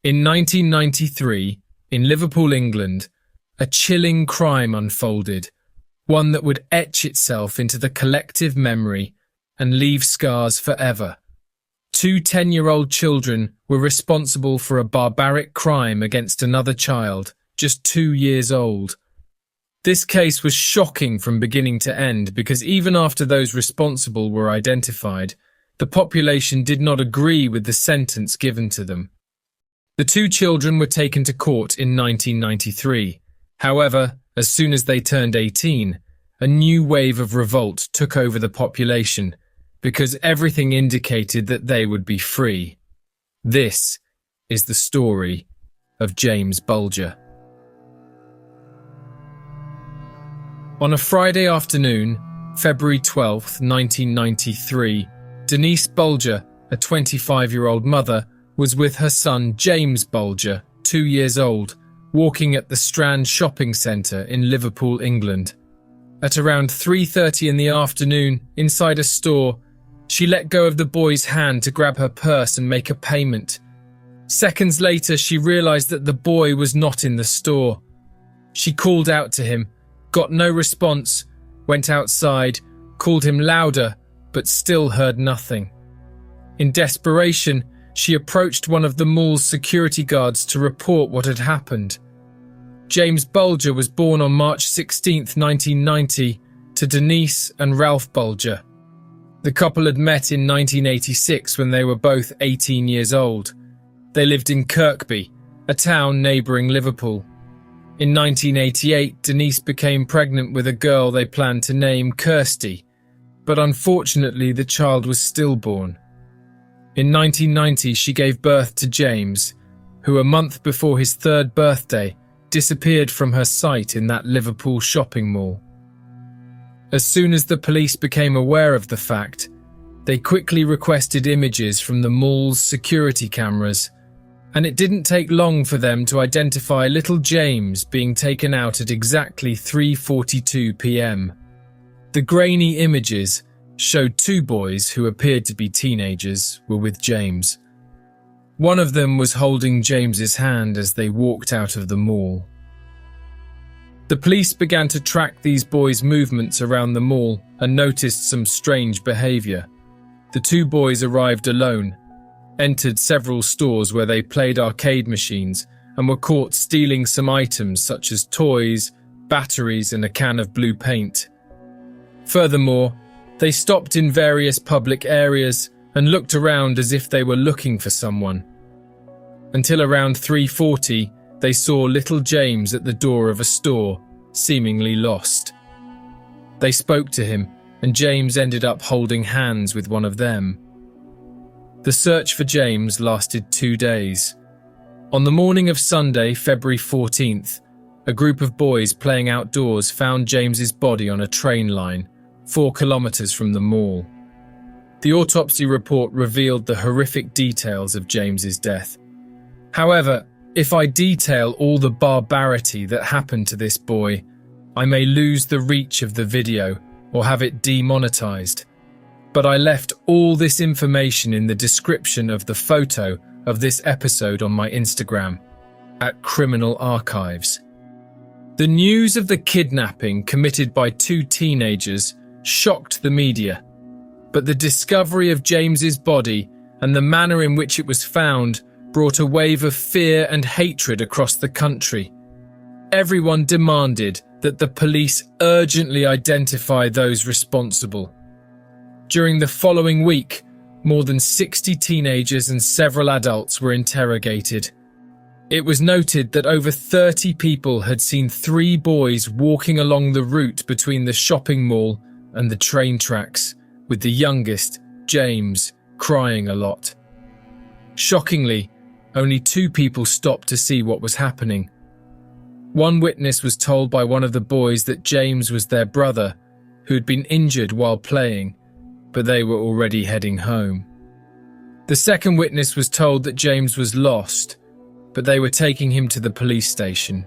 In 1993, in Liverpool, England, a chilling crime unfolded, one that would etch itself into the collective memory and leave scars forever. Two 10-year-old children were responsible for a barbaric crime against another child, just 2 years old. This case was shocking from beginning to end because even after those responsible were identified, the population did not agree with the sentence given to them. The two children were taken to court in 1993. However, as soon as they turned 18, a new wave of revolt took over the population because everything indicated that they would be free. This is the story of James Bulger. On a Friday afternoon, February 12, 1993, Denise Bulger, a 25-year-old mother, was with her son James Bulger, 2 years old, walking at the Strand shopping centre in Liverpool, England. At around 3:30 in the afternoon, inside a store, she let go of the boy's hand to grab her purse and make a payment. Seconds later, she realised that the boy was not in the store. She called out to him, got no response, went outside, called him louder, but still heard nothing. In desperation, she approached one of the mall's security guards to report what had happened. James Bulger was born on March 16, 1990, to Denise and Ralph Bulger. The couple had met in 1986 when they were both 18 years old. They lived in Kirkby, a town neighbouring Liverpool. In 1988, Denise became pregnant with a girl they planned to name Kirsty, but unfortunately the child was stillborn. In 1990, she gave birth to James, who a month before his 3rd birthday disappeared from her sight in that Liverpool shopping mall. As soon as the police became aware of the fact, they quickly requested images from the mall's security cameras, and it didn't take long for them to identify little James being taken out at exactly 3:42 p.m. The grainy images showed two boys who appeared to be teenagers were with James. One of them was holding James's hand as they walked out of the mall. The police began to track these boys' movements around the mall and noticed some strange behaviour. The two boys arrived alone, entered several stores where they played arcade machines and were caught stealing some items such as toys, batteries and a can of blue paint. Furthermore, they stopped in various public areas and looked around as if they were looking for someone. Until around 3:40, they saw little James at the door of a store, seemingly lost. They spoke to him, and James ended up holding hands with one of them. The search for James lasted 2 days. On the morning of Sunday, February 14th, a group of boys playing outdoors found James's body on a train line, 4 kilometres from the mall. The autopsy report revealed the horrific details of James's death. However, if I detail all the barbarity that happened to this boy, I may lose the reach of the video or have it demonetized. But I left all this information in the description of the photo of this episode on my Instagram, @Criminal Archives. The news of the kidnapping committed by 2 teenagers shocked the media, but the discovery of James's body and the manner in which it was found brought a wave of fear and hatred across the country. Everyone demanded that the police urgently identify those responsible. During the following week, more than 60 teenagers and several adults were interrogated. It was noted that over 30 people had seen 3 boys walking along the route between the shopping mall and the train tracks, with the youngest, James, crying a lot. Shockingly, only 2 people stopped to see what was happening. One witness was told by one of the boys that James was their brother, who had been injured while playing, but they were already heading home. The second witness was told that James was lost, but they were taking him to the police station.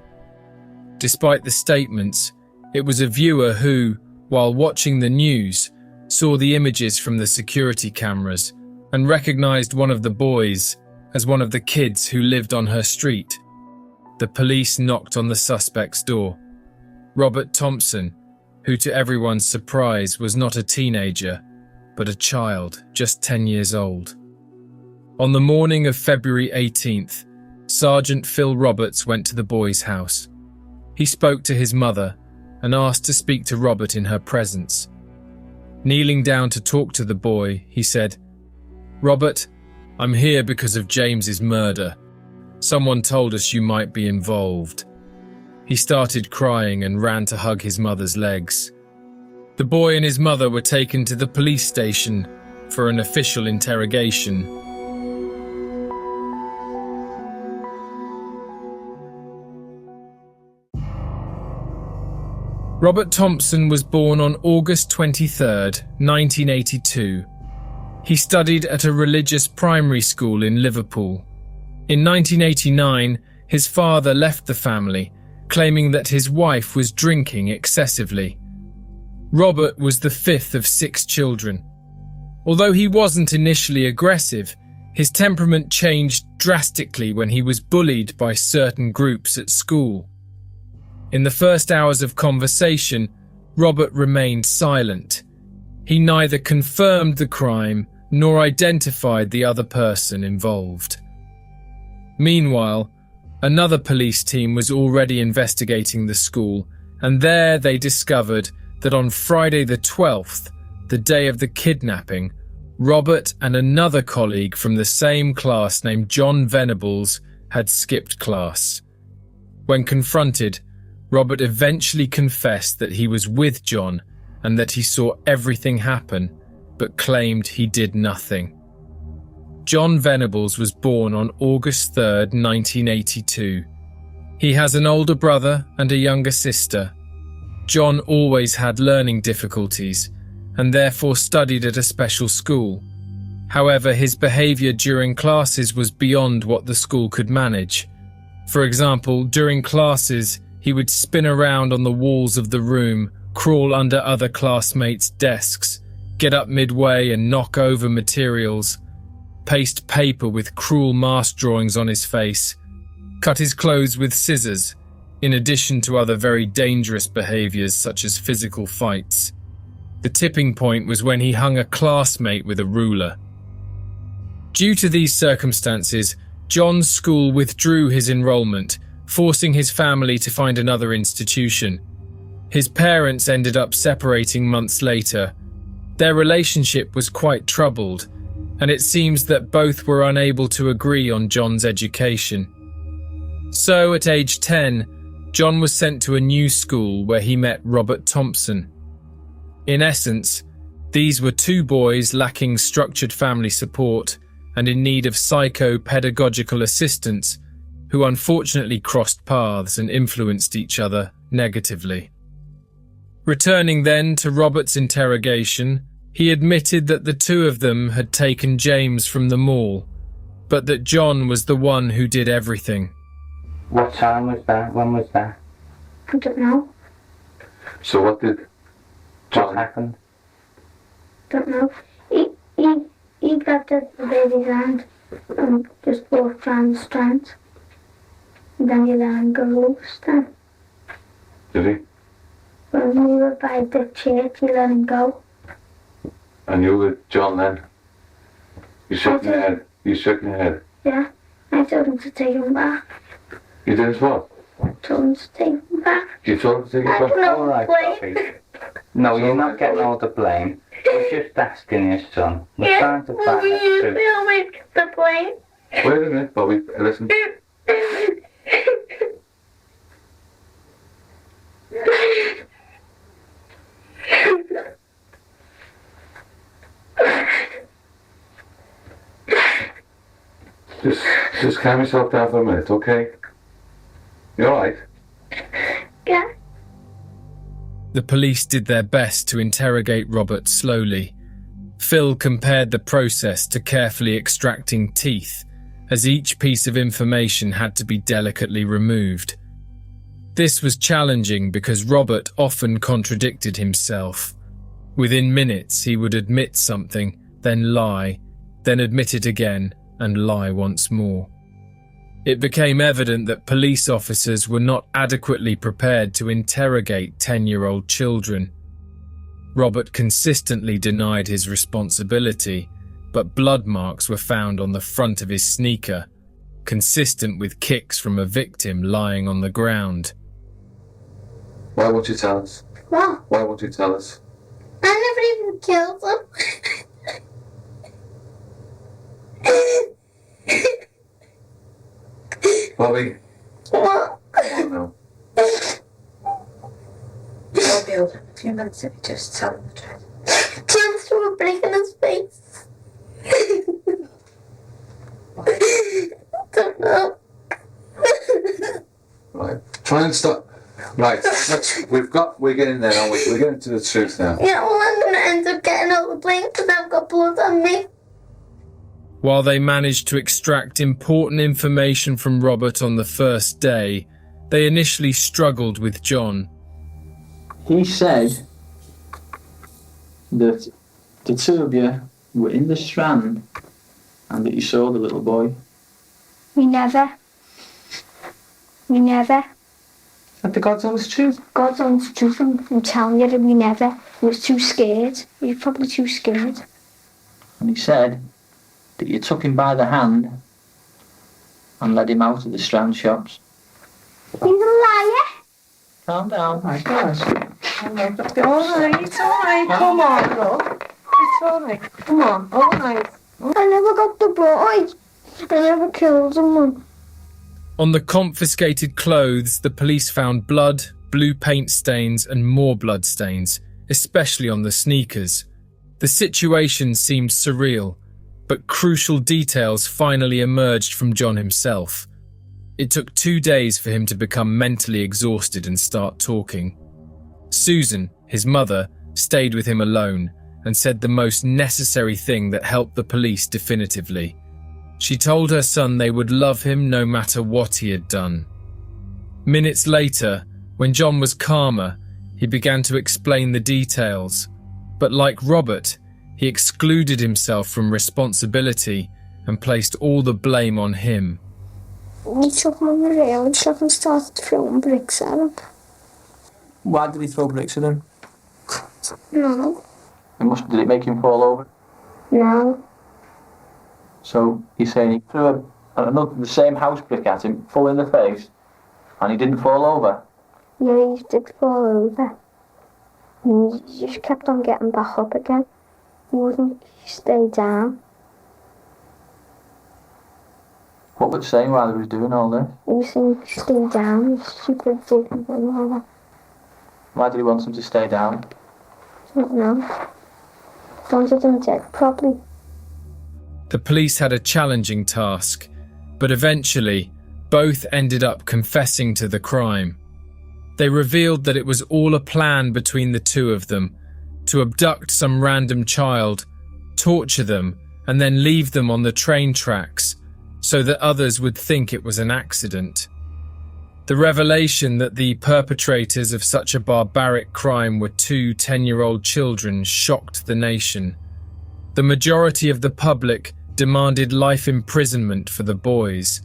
Despite the statements, it was a viewer who, while watching the news, saw the images from the security cameras and recognized one of the boys as one of the kids who lived on her street. The police knocked on the suspect's door. Robert Thompson, who to everyone's surprise was not a teenager, but a child just 10 years old. On the morning of February 18th, Sergeant Phil Roberts went to the boy's house. He spoke to his mother and asked to speak to Robert in her presence. Kneeling down to talk to the boy, he said, "Robert, I'm here because of James's murder. Someone told us you might be involved." He started crying and ran to hug his mother's legs. The boy and his mother were taken to the police station for an official interrogation. Robert Thompson was born on August 23, 1982. He studied at a religious primary school in Liverpool. In 1989, his father left the family, claiming that his wife was drinking excessively. Robert was the fifth of 6 children. Although he wasn't initially aggressive, his temperament changed drastically when he was bullied by certain groups at school. In the first hours of conversation, Robert remained silent. He neither confirmed the crime nor identified the other person involved. Meanwhile, another police team was already investigating the school, and there they discovered that on Friday the 12th, the day of the kidnapping, Robert and another colleague from the same class named John Venables had skipped class. When confronted, Robert eventually confessed that he was with John and that he saw everything happen, but claimed he did nothing. John Venables was born on August 3, 1982. He has an older brother and a younger sister. John always had learning difficulties and therefore studied at a special school. However, his behaviour during classes was beyond what the school could manage. For example, during classes, he would spin around on the walls of the room, crawl under other classmates' desks, get up midway and knock over materials, paste paper with cruel mask drawings on his face, cut his clothes with scissors, in addition to other very dangerous behaviours such as physical fights. The tipping point was when he hung a classmate with a ruler. Due to these circumstances, John's school withdrew his enrolment, forcing his family to find another institution. His parents ended up separating months later. Their relationship was quite troubled, and it seems that both were unable to agree on John's education. So, at age 10, John was sent to a new school where he met Robert Thompson. In essence, these were 2 boys lacking structured family support and in need of psycho-pedagogical assistance who unfortunately crossed paths and influenced each other negatively. Returning then to Robert's interrogation, he admitted that the 2 of them had taken James from the mall, but that John was the one who did everything. What time was that? When was that? I don't know. So what did John happen? Don't know. He grabbed the baby's hand and just walked round the strand. And then he let him go loose then. Did he? When we were by the church, he let him go. And you were with John then? You shook your head? You shook your head? Yeah. I told him to take him back. You did what? Told him to take him back. You told him to take it back? Alright, Sophie. No, you're not getting all the blame. We're just asking your son. We're trying to find the truth. We'll make the blame. Wait a minute, Bobby. Listen. Just calm yourself down for a minute, okay? You alright? Yeah. The police did their best to interrogate Robert slowly. Phil compared the process to carefully extracting teeth, as each piece of information had to be delicately removed. This was challenging because Robert often contradicted himself. Within minutes, he would admit something, then lie, then admit it again, and lie once more. It became evident that police officers were not adequately prepared to interrogate 10-year-old children. Robert consistently denied his responsibility, but blood marks were found on the front of his sneaker, consistent with kicks from a victim lying on the ground. Why won't you tell us? What? Why won't you tell us? I never even killed them. Bobby, What? oh no. I'll be over in a few minutes if you just tell him the truth. James threw a brick in his face. I don't know. Right, try and stop. Right, we're getting there, aren't we? We're getting to the truth now. Yeah, well, I'm going to end up getting out the blame because I've got blood on me. While they managed to extract important information from Robert on the first day, they initially struggled with John. He said that the two of you were in the Strand and that you saw the little boy. We never. And the God's honest truth. God's honest truth, I'm telling you, we never. He was too scared. He was probably too scared. And he said that you took him by the hand and led him out of the Strand shops. He's a liar. Calm down. My gosh. Alright, it's alright. Come on, look. It's alright. Come on, alright. I never got the boy. I never killed someone. On the confiscated clothes, the police found blood, blue paint stains, and more blood stains, especially on the sneakers. The situation seemed surreal, but crucial details finally emerged from John himself. It took 2 days for him to become mentally exhausted and start talking. Susan, his mother, stayed with him alone and said the most necessary thing that helped the police definitively. She told her son they would love him no matter what he had done. Minutes later, when John was calmer, he began to explain the details. But like Robert, he excluded himself from responsibility and placed all the blame on him. He took him on the rail truck and started throwing bricks at him. Why did he throw bricks at him? No. Did it make him fall over? No. So he's saying he threw the same house brick at him, full in the face, and he didn't fall over. Yeah, he did fall over. And he just kept on getting back up again. He wouldn't stay down. What was he saying while he was doing all this? He was saying, stay down, you stupid bully and all that. Why did he want him to stay down? I don't know. Wanted him dead, probably. The police had a challenging task, but eventually, both ended up confessing to the crime. They revealed that it was all a plan between the two of them, to abduct some random child, torture them, and then leave them on the train tracks, so that others would think it was an accident. The revelation that the perpetrators of such a barbaric crime were 2 10-year-old children shocked the nation. The majority of the public demanded life imprisonment for the boys,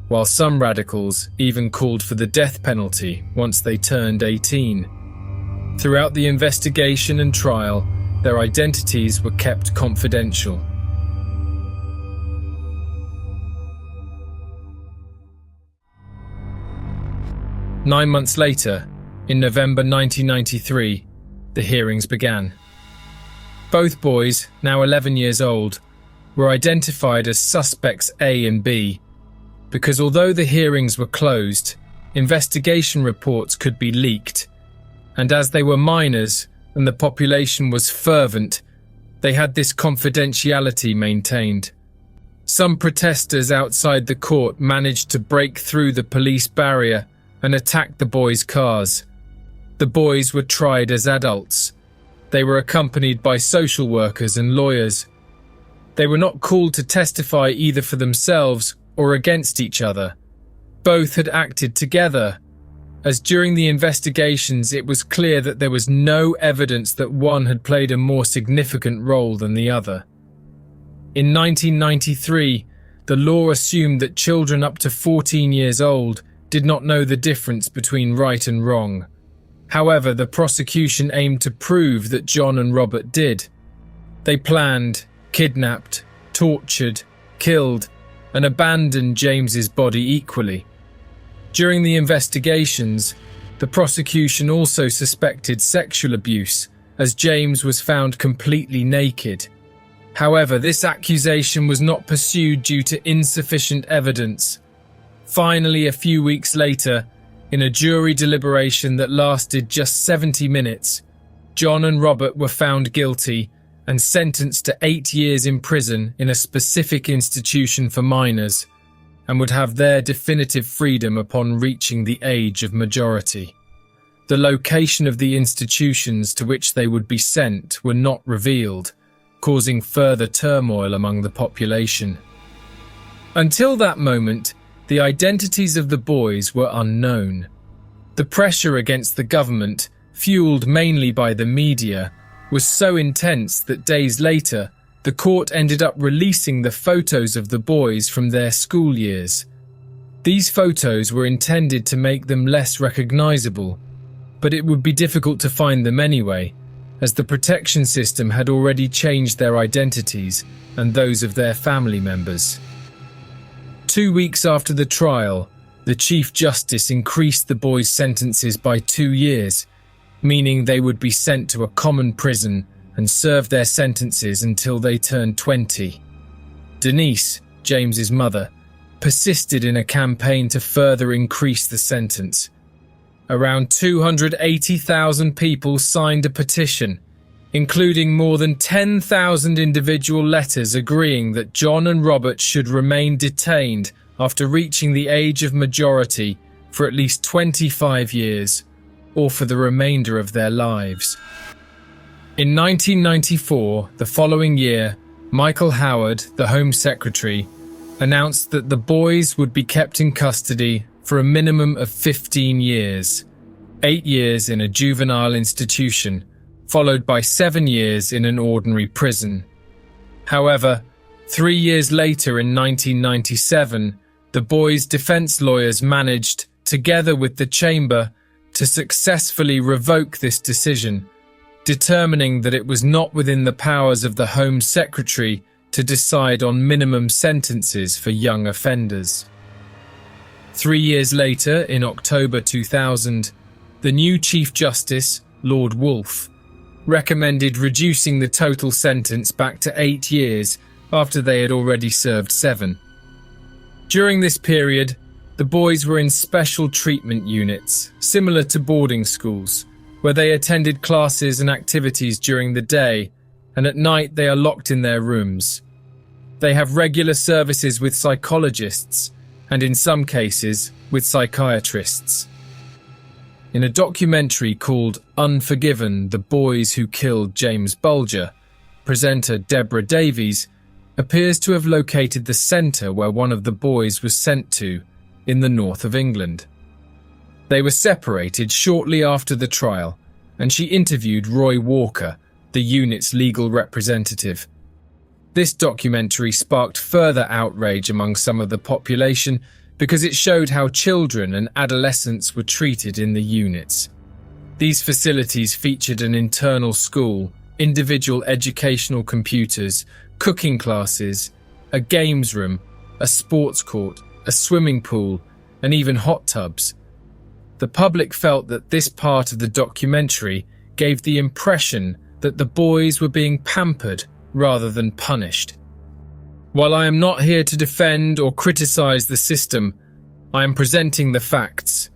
while some radicals even called for the death penalty once they turned 18. Throughout the investigation and trial, their identities were kept confidential. Nine months later, in November 1993, the hearings began. Both boys, now 11 years old, were identified as suspects A and B, because although the hearings were closed, investigation reports could be leaked, and as they were minors and the population was fervent, they had this confidentiality maintained. Some protesters outside the court managed to break through the police barrier and attack the boys' cars. The boys were tried as adults. They were accompanied by social workers and lawyers. They were not called to testify either for themselves or against each other. Both had acted together, as during the investigations it was clear that there was no evidence that one had played a more significant role than the other. In 1993, the law assumed that children up to 14 years old did not know the difference between right and wrong. However, the prosecution aimed to prove that John and Robert did. They planned, kidnapped, tortured, killed, and abandoned James's body equally. During the investigations, the prosecution also suspected sexual abuse, as James was found completely naked. However, this accusation was not pursued due to insufficient evidence. Finally, a few weeks later, in a jury deliberation that lasted just 70 minutes, John and Robert were found guilty and sentenced to 8 years in prison in a specific institution for minors, and would have their definitive freedom upon reaching the age of majority. The location of the institutions to which they would be sent were not revealed, causing further turmoil among the population. Until that moment, the identities of the boys were unknown. The pressure against the government, fueled mainly by the media, was so intense that days later, the court ended up releasing the photos of the boys from their school years. These photos were intended to make them less recognizable, but it would be difficult to find them anyway, as the protection system had already changed their identities and those of their family members. 2 weeks after the trial, the Chief Justice increased the boys' sentences by 2 years, meaning they would be sent to a common prison and serve their sentences until they turned 20. Denise, James's mother, persisted in a campaign to further increase the sentence. Around 280,000 people signed a petition, including more than 10,000 individual letters agreeing that John and Robert should remain detained after reaching the age of majority for at least 25 years, or for the remainder of their lives. In 1994, the following year, Michael Howard, the Home Secretary, announced that the boys would be kept in custody for a minimum of 15 years, 8 years in a juvenile institution, followed by 7 years in an ordinary prison. However, 3 years later in 1997, the boys' defense lawyers managed, together with the Chamber, to successfully revoke this decision, determining that it was not within the powers of the Home Secretary to decide on minimum sentences for young offenders. 3 years later, in October 2000, the new Chief Justice, Lord Wolfe, recommended reducing the total sentence back to 8 years after they had already served 7. During this period, the boys were in special treatment units, similar to boarding schools, where they attended classes and activities during the day, and at night they are locked in their rooms. They have regular services with psychologists, and in some cases, with psychiatrists. In a documentary called Unforgiven: The Boys Who Killed James Bulger, presenter Deborah Davies appears to have located the centre where one of the boys was sent to, in the north of England. They were separated shortly after the trial, and she interviewed Roy Walker, the unit's legal representative. This documentary sparked further outrage among some of the population because it showed how children and adolescents were treated in the units. These facilities featured an internal school, individual educational computers, cooking classes, a games room, a sports court, a swimming pool, and even hot tubs. The public felt that this part of the documentary gave the impression that the boys were being pampered rather than punished. While I am not here to defend or criticize the system, I am presenting the facts.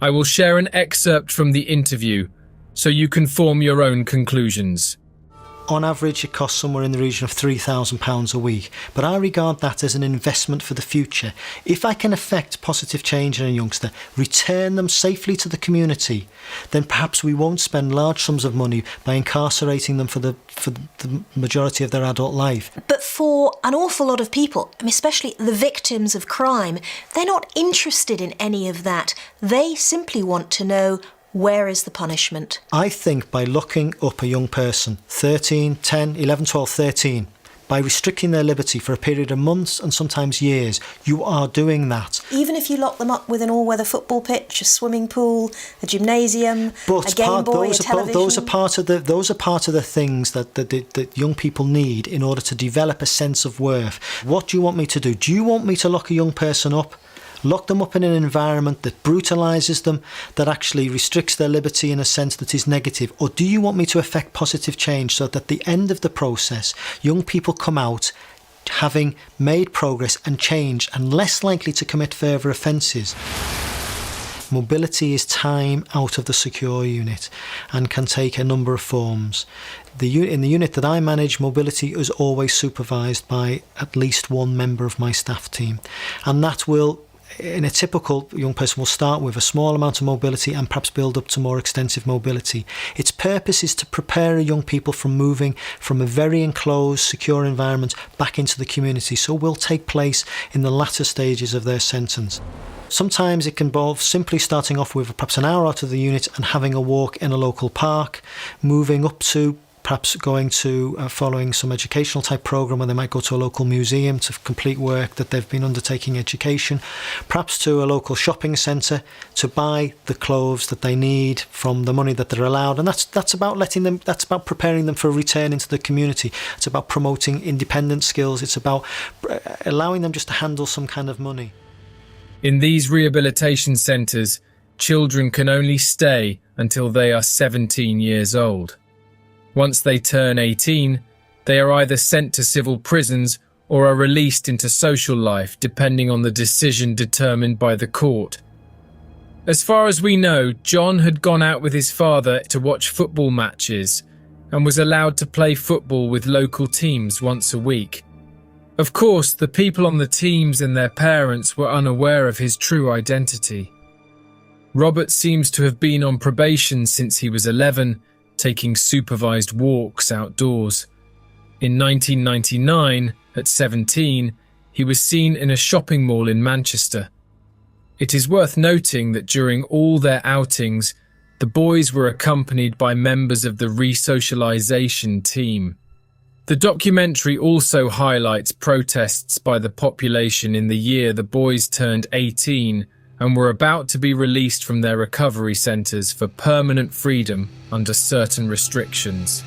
I will share an excerpt from the interview so you can form your own conclusions. On average, it costs somewhere in the region of £3,000 a week, but I regard that as an investment for the future. If I can effect positive change in a youngster, return them safely to the community, then perhaps we won't spend large sums of money by incarcerating them for the majority of their adult life. But for an awful lot of people, especially the victims of crime, they're not interested in any of that. They simply want to know, where is the punishment? I think by looking up a young person, 13, 10, 11, 12, 13, by restricting their liberty for a period of months and sometimes years, you are doing that. Even if you lock them up with an all-weather football pitch, a swimming pool, a gymnasium, a Game Boy, a television. Those are part of the things that young people need in order to develop a sense of worth. What do you want me to do? Do you want me to lock a young person up? Lock them up in an environment that brutalises them, that actually restricts their liberty in a sense that is negative? Or do you want me to effect positive change so that at the end of the process, young people come out having made progress and change and less likely to commit further offences? Mobility is time out of the secure unit and can take a number of forms. In the unit that I manage, mobility is always supervised by at least one member of my staff team, and that will, in a typical young person, will start with a small amount of mobility and perhaps build up to more extensive mobility. Its purpose is to prepare young people from moving from a very enclosed, secure environment back into the community, so will take place in the latter stages of their sentence. Sometimes it can involve simply starting off with perhaps an hour out of the unit and having a walk in a local park, moving up to perhaps going to following some educational type programme where they might go to a local museum to complete work that they've been undertaking education, perhaps to a local shopping centre to buy the clothes that they need from the money that they're allowed. And that's about preparing them for a return into the community. It's about promoting independent skills. It's about allowing them just to handle some kind of money. In these rehabilitation centres, children can only stay until they are 17 years old. Once they turn 18, they are either sent to civil prisons or are released into social life, depending on the decision determined by the court. As far as we know, John had gone out with his father to watch football matches and was allowed to play football with local teams once a week. Of course, the people on the teams and their parents were unaware of his true identity. Robert seems to have been on probation since he was 11, taking supervised walks outdoors. In 1999, at 17, he was seen in a shopping mall in Manchester. It is worth noting that during all their outings, the boys were accompanied by members of the resocialization team. The documentary also highlights protests by the population in the year the boys turned 18 and were about to be released from their recovery centres for permanent freedom under certain restrictions.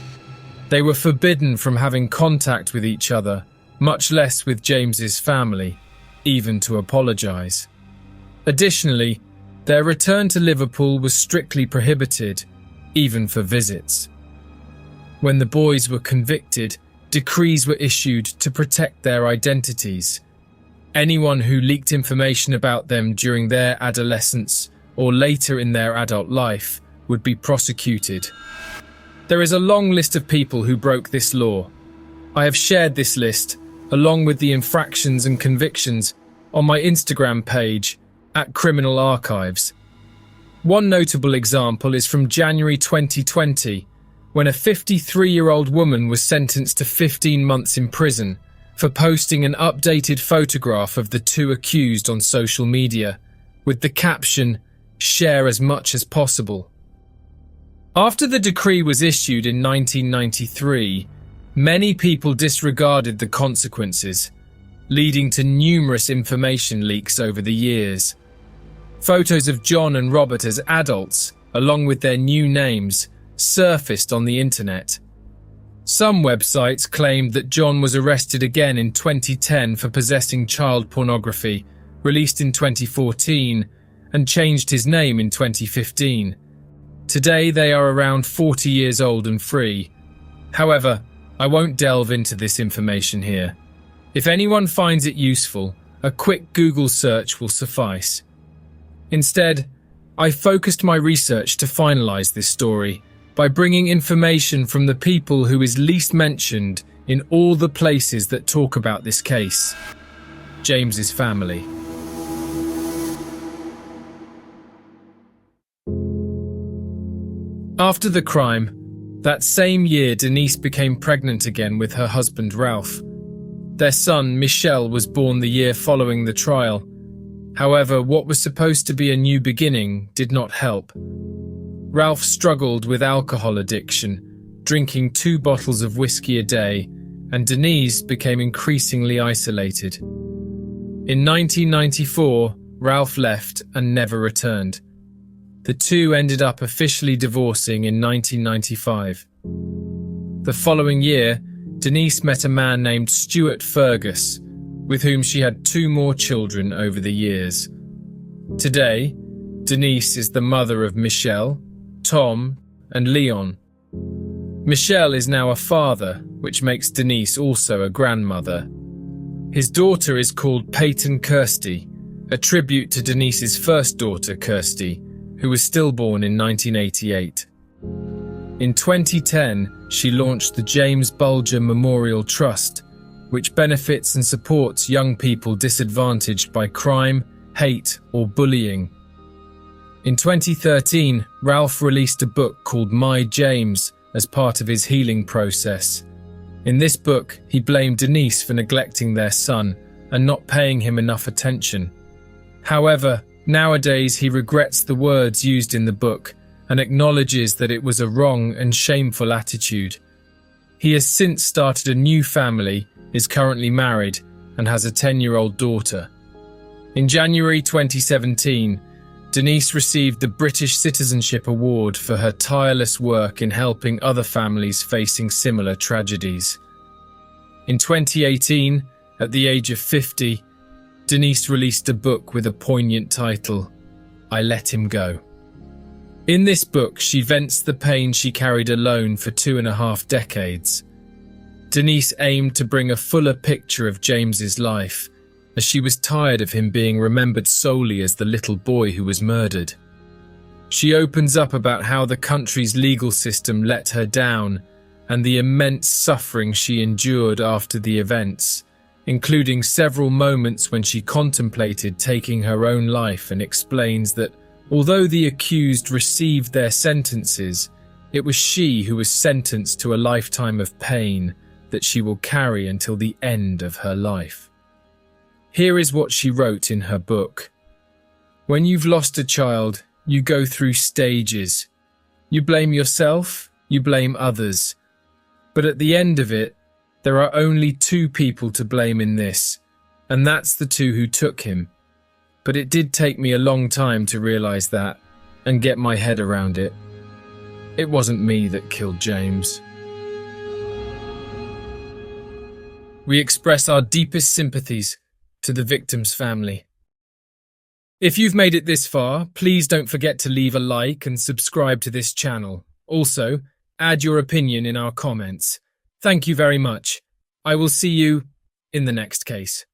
They were forbidden from having contact with each other, much less with James's family, even to apologise. Additionally, their return to Liverpool was strictly prohibited, even for visits. When the boys were convicted, decrees were issued to protect their identities. Anyone who leaked information about them during their adolescence or later in their adult life would be prosecuted. There is a long list of people who broke this law. I have shared this list, along with the infractions and convictions, on my Instagram page, @criminalarchives. One notable example is from January 2020, when a 53-year-old woman was sentenced to 15 months in prison for posting an updated photograph of the two accused on social media, with the caption, "Share as much as possible." After the decree was issued in 1993, many people disregarded the consequences, leading to numerous information leaks over the years. Photos of John and Robert as adults, along with their new names, surfaced on the internet. Some websites claimed that John was arrested again in 2010 for possessing child pornography, released in 2014, and changed his name in 2015. Today they are around 40 years old and free. However, I won't delve into this information here. If anyone finds it useful, a quick Google search will suffice. Instead, I focused my research to finalise this story by bringing information from the people who is least mentioned in all the places that talk about this case: James's family. After the crime, that same year Denise became pregnant again with her husband Ralph. Their son Michel was born the year following the trial. However, what was supposed to be a new beginning did not help. Ralph struggled with alcohol addiction, drinking 2 bottles of whiskey a day and Denise became increasingly isolated. In 1994, Ralph left and never returned. The two ended up officially divorcing in 1995. The following year, Denise met a man named Stuart Fergus, with whom she had 2 more children over the years. Today, Denise is the mother of Michelle, Tom, and Leon. Michelle is now a father, which makes Denise also a grandmother. His daughter is called Peyton Kirsty, a tribute to Denise's first daughter, Kirsty, who was stillborn in 1988. In 2010, she launched the James Bulger Memorial Trust, which benefits and supports young people disadvantaged by crime, hate, or bullying. In 2013, Ralph released a book called My James as part of his healing process. In this book, he blamed Denise for neglecting their son and not paying him enough attention. However, nowadays he regrets the words used in the book and acknowledges that it was a wrong and shameful attitude. He has since started a new family, is currently married, and has a 10-year-old daughter. In January 2017, Denise received the British Citizenship Award for her tireless work in helping other families facing similar tragedies. In 2018, at the age of 50, Denise released a book with a poignant title, I Let Him Go. In this book, she vents the pain she carried alone for 2.5 decades. Denise aimed to bring a fuller picture of James's life, as she was tired of him being remembered solely as the little boy who was murdered. She opens up about how the country's legal system let her down and the immense suffering she endured after the events, including several moments when she contemplated taking her own life, and explains that although the accused received their sentences, it was she who was sentenced to a lifetime of pain that she will carry until the end of her life. Here is what she wrote in her book. When you've lost a child, you go through stages. You blame yourself, you blame others. But at the end of it, there are only 2 people to blame in this, and that's the 2 who took him. But it did take me a long time to realize that and get my head around it. It wasn't me that killed James. We express our deepest sympathies to the victim's family. If you've made it this far, please don't forget to leave a like and subscribe to this channel. Also, add your opinion in our comments. Thank you very much. I will see you in the next case.